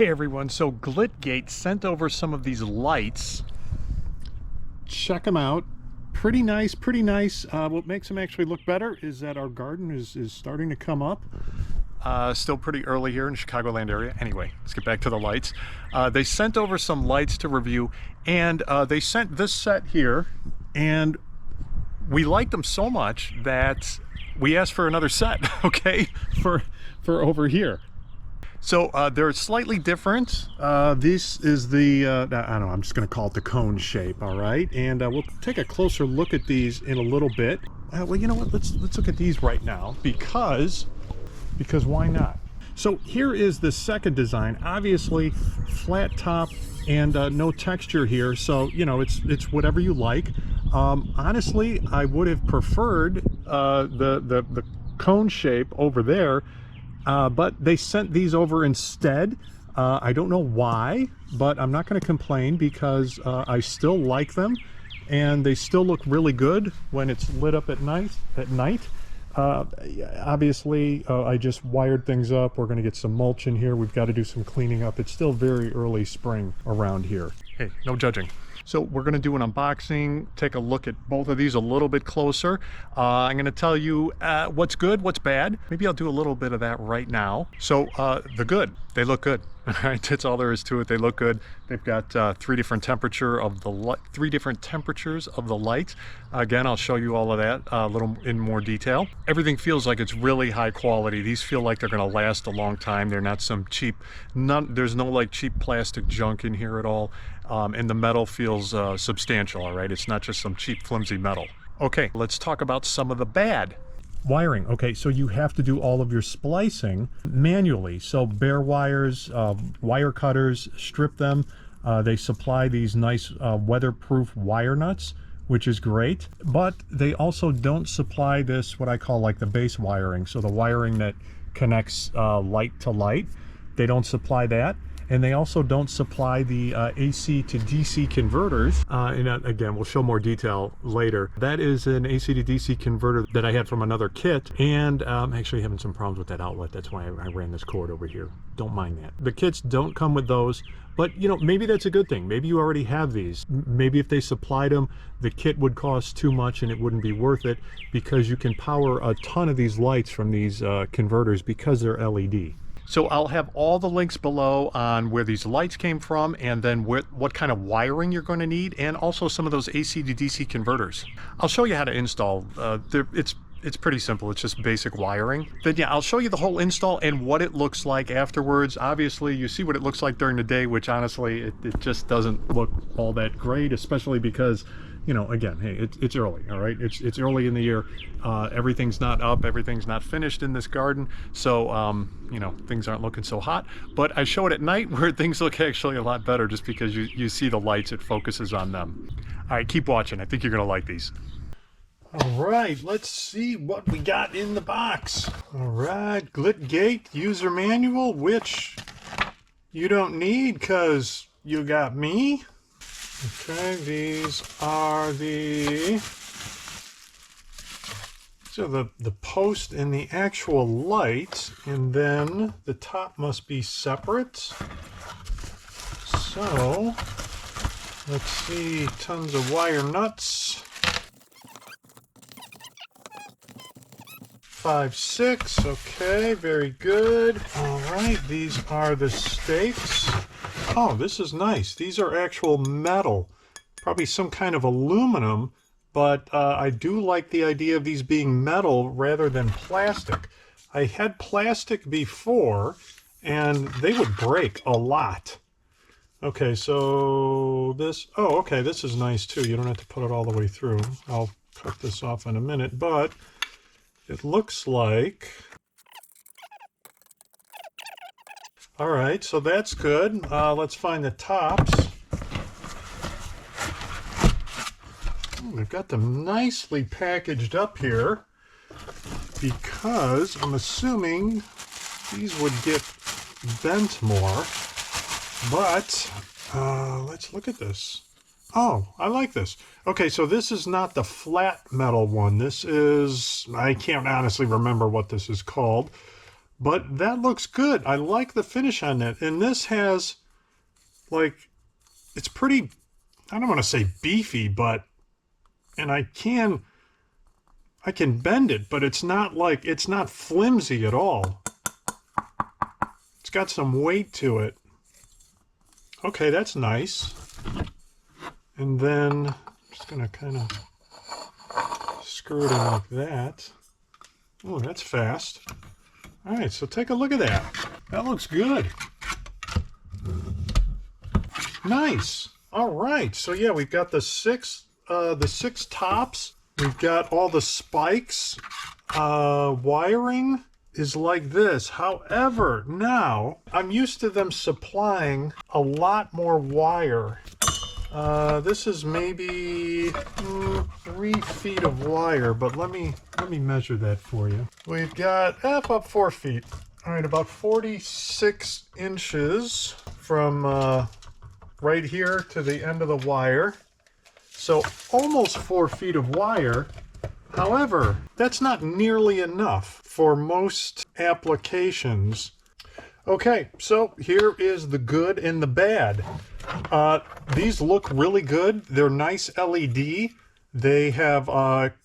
Hey everyone, so Glitgate sent over some of these lights. Check them out. Pretty nice, pretty nice. What makes them actually look better is that our garden is starting to come up. Still pretty early here in the Chicagoland area. Anyway, let's get back to the lights. They sent over some lights to review, and they sent this set here, and we liked them so much that we asked for another set, okay, for over here. So they're slightly different. This is the, I don't know, I'm just going to call it the cone shape, all right? And we'll take a closer look at these in a little bit. Well, you know what, let's look at these right now, because why not? So here is the second design. Obviously, flat top and no texture here, so, you know, it's whatever you like. Honestly, I would have preferred the cone shape over there, but they sent these over instead. I don't know why, but I'm not going to complain because I still like them, and they still look really good when it's lit up at night. Obviously, I just wired things up. We're going to get some mulch in here. We've got to do some cleaning up. It's still very early spring around here. Hey, no judging. So we're going to do an unboxing, take a look at both of these a little bit closer. I'm going to tell you what's good, what's bad. Maybe I'll do a little bit of that right now. So the good, they look good. All right, that's all there is to it. They look good. They've got three different temperatures of the light. Again, I'll show you all of that a little in more detail. Everything feels like it's really high quality. These feel like they're going to last a long time. They're not some cheap, there's no like cheap plastic junk in here at all. And the metal feels substantial, all right? It's not just some cheap flimsy metal. Okay, let's talk about some of the bad. Wiring. Okay, so you have to do all of your splicing manually. So bare wires, wire cutters, strip them. They supply these nice weatherproof wire nuts, which is great. But they also don't supply this, what I call like the base wiring. So the wiring that connects light to light. They don't supply that. And they also don't supply the AC to DC converters. And again, we'll show more detail later. That is an AC to DC converter that I had from another kit. And I'm actually having some problems with that outlet. That's why I ran this cord over here. Don't mind that. The kits don't come with those, but you know, maybe that's a good thing. Maybe you already have these. Maybe if they supplied them, the kit would cost too much and it wouldn't be worth it, because you can power a ton of these lights from these converters because they're LED. So I'll have all the links below on where these lights came from, and then what kind of wiring you're going to need, and also some of those AC to DC converters. I'll show you how to install. It's pretty simple. It's just basic wiring. Then yeah, I'll show you the whole install and what it looks like afterwards. Obviously, you see what it looks like during the day, which honestly, it just doesn't look all that great, especially because, you know, again, hey, it's early, all right? It's early in the year. Everything's not up, everything's not finished in this garden, so you know, things aren't looking so hot. But I show it at night where things look actually a lot better, just because you see the lights, it focuses on them. All right, keep watching. I think you're gonna like these. All right, let's see what we got in the box. All right, Glitgate user manual, which you don't need because you got me. Okay, these are the post and the actual light, and then the top must be separate. So let's see, tons of wire nuts. 5, 6, okay, very good. All right, these are the stakes. Oh, this is nice. These are actual metal, probably some kind of aluminum, but I do like the idea of these being metal rather than plastic. I had plastic before, and they would break a lot. Okay, so this, oh, okay, this is nice too. You don't have to put it all the way through. I'll cut this off in a minute, but it looks like, all right, so that's good. Let's find the tops. We've got them nicely packaged up here, because I'm assuming these would get bent more. But let's look at this. Oh, I like this. Okay, so this is not the flat metal one. This is, I can't honestly remember what this is called, but that looks good. I like the finish on that. And this has, like, it's pretty, I don't want to say beefy, but, and I can bend it, but it's not like, it's not flimsy at all. It's got some weight to it. Okay, that's nice. And then I'm just gonna kind of screw it in like that. Oh, that's fast. All right, so take a look at that. That looks good. Nice. All right, so yeah, we've got the six tops. We've got all the spikes. Wiring is like this. However, now I'm used to them supplying a lot more wire. This is maybe 3 feet of wire, but let me measure that for you. We've got about 4 feet. All right, about 46 inches from right here to the end of the wire. So almost 4 feet of wire. However, that's not nearly enough for most applications. Okay, so here is the good and the bad. These look really good. They're nice LED. They have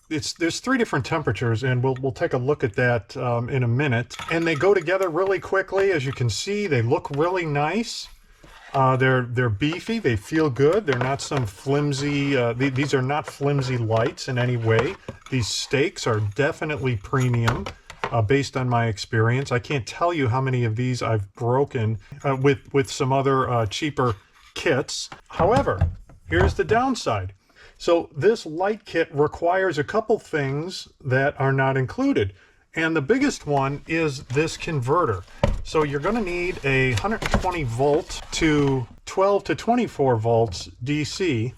there's 3 different temperatures, and we'll take a look at that in a minute. And they go together really quickly. As you can see, they look really nice. They're beefy. They feel good. They're not some flimsy. These are not flimsy lights in any way. These stakes are definitely premium. Based on my experience, I can't tell you how many of these I've broken with some other cheaper kits. However, here's the downside. So this light kit requires a couple things that are not included, and the biggest one is this converter. So you're going to need a 120 volt to 12 to 24 volts DC.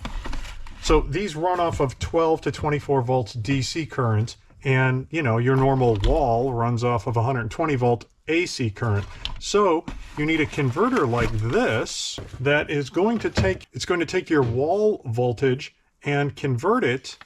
So these run off of 12 to 24 volts DC current. And, you know, your normal wall runs off of 120 volt AC current. So you need a converter like this that is going to take your wall voltage and convert it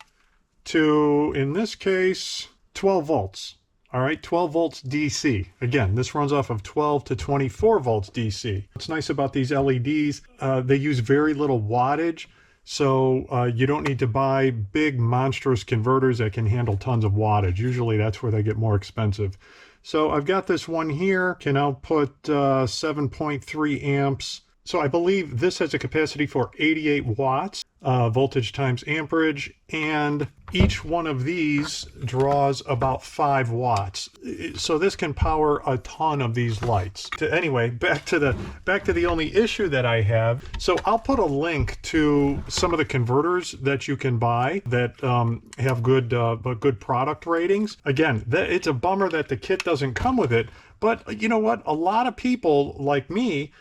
to, in this case, 12 volts. All right, 12 volts DC. Again, this runs off of 12 to 24 volts DC. What's nice about these LEDs, they use very little wattage. So you don't need to buy big monstrous converters that can handle tons of wattage. Usually that's where they get more expensive. So I've got this one here, can output 7.3 amps. So I believe this has a capacity for 88 watts, voltage times amperage, and each one of these draws about 5 watts. So this can power a ton of these lights. Anyway, back to the only issue that I have. So I'll put a link to some of the converters that you can buy that have good product ratings. Again, it's a bummer that the kit doesn't come with it, but you know what? A lot of people like me,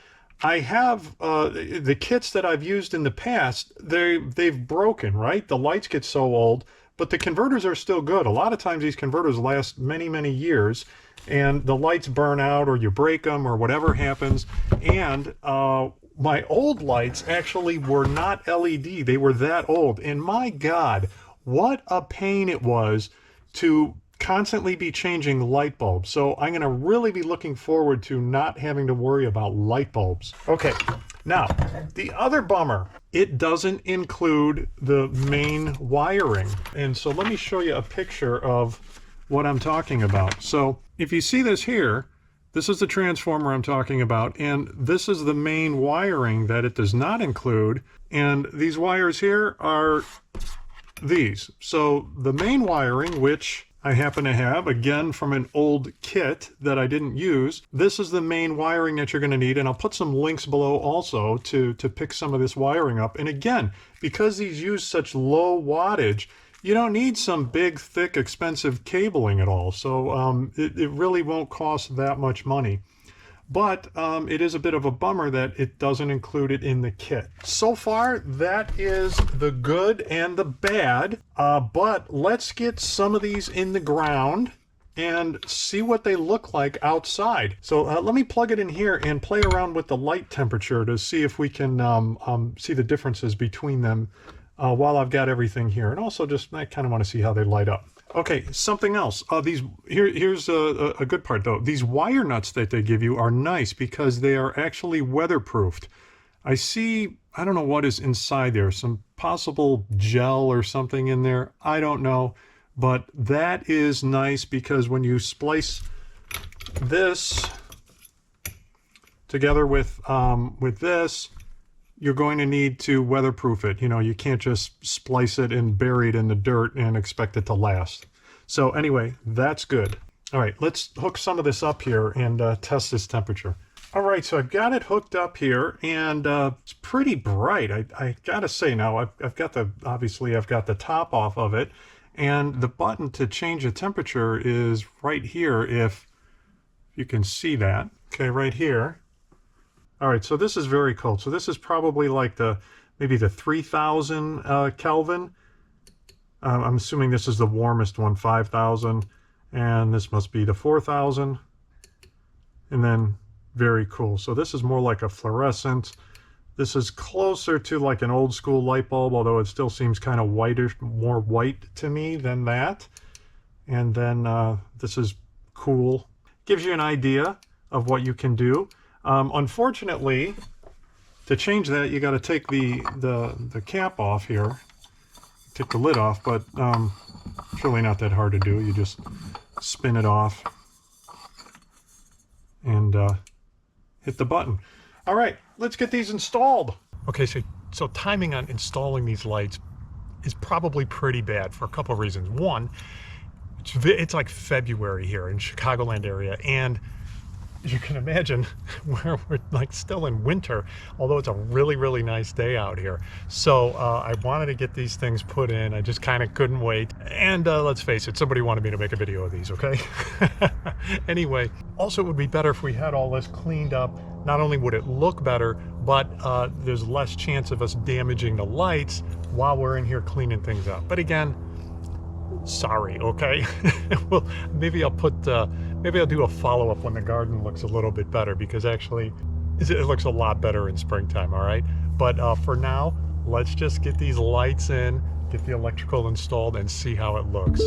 I have the kits that I've used in the past, they've broken, right? The lights get so old, but the converters are still good. A lot of times these converters last many, many years, and the lights burn out or you break them or whatever happens. And my old lights actually were not LED. They were that old. And my God, what a pain it was to constantly be changing light bulbs. So I'm going to really be looking forward to not having to worry about light bulbs. Okay, now the other bummer, it doesn't include the main wiring. And so let me show you a picture of what I'm talking about. So if you see this here, this is the transformer I'm talking about, and this is the main wiring that it does not include. And these wires here are these. So the main wiring, which I happen to have, again, from an old kit that I didn't use. This is the main wiring that you're going to need, and I'll put some links below also to pick some of this wiring up. And again, because these use such low wattage, you don't need some big, thick, expensive cabling at all. So it really won't cost that much money. But it is a bit of a bummer that it doesn't include it in the kit. So far, that is the good and the bad. But let's get some of these in the ground and see what they look like outside. So let me plug it in here and play around with the light temperature to see if we can see the differences between them while I've got everything here. And also just, I kind of want to see how they light up. Okay, something else. Here's a good part though. These wire nuts that they give you are nice because they are actually weatherproofed. I see, I don't know what is inside there, some possible gel or something in there. I don't know, but that is nice because when you splice this together with this, you're going to need to weatherproof it. You know, you can't just splice it and bury it in the dirt and expect it to last. So anyway, that's good. All right, let's hook some of this up here and test this temperature. All right, so I've got it hooked up here, and it's pretty bright. I gotta say now, I've got obviously I've got the top off of it, and the button to change the temperature is right here, if you can see that. Okay, right here. All right, so this is very cold. So this is probably like maybe the 3000 Kelvin. I'm assuming this is the warmest one, 5000, and this must be the 4000, and then very cool. So this is more like a fluorescent. This is closer to like an old school light bulb, although it still seems kind of whitish, more white to me than that. And then this is cool. Gives you an idea of what you can do. Unfortunately, to change that, you got to take the cap off here, take the lid off, but it's really not that hard to do. You just spin it off and hit the button. All right, let's get these installed. Okay, so timing on installing these lights is probably pretty bad for a couple of reasons. One, it's like February here in Chicagoland area, and you can imagine where we're like still in winter, although it's a really, really nice day out here. So I wanted to get these things put in. I just kind of couldn't wait. And let's face it, somebody wanted me to make a video of these, okay? Anyway, also it would be better if we had all this cleaned up. Not only would it look better, but there's less chance of us damaging the lights while we're in here cleaning things up. But again, sorry, okay? Well, maybe I'll do a follow-up when the garden looks a little bit better, because actually it looks a lot better in springtime, all right? But for now, let's just get these lights in, get the electrical installed, and see how it looks.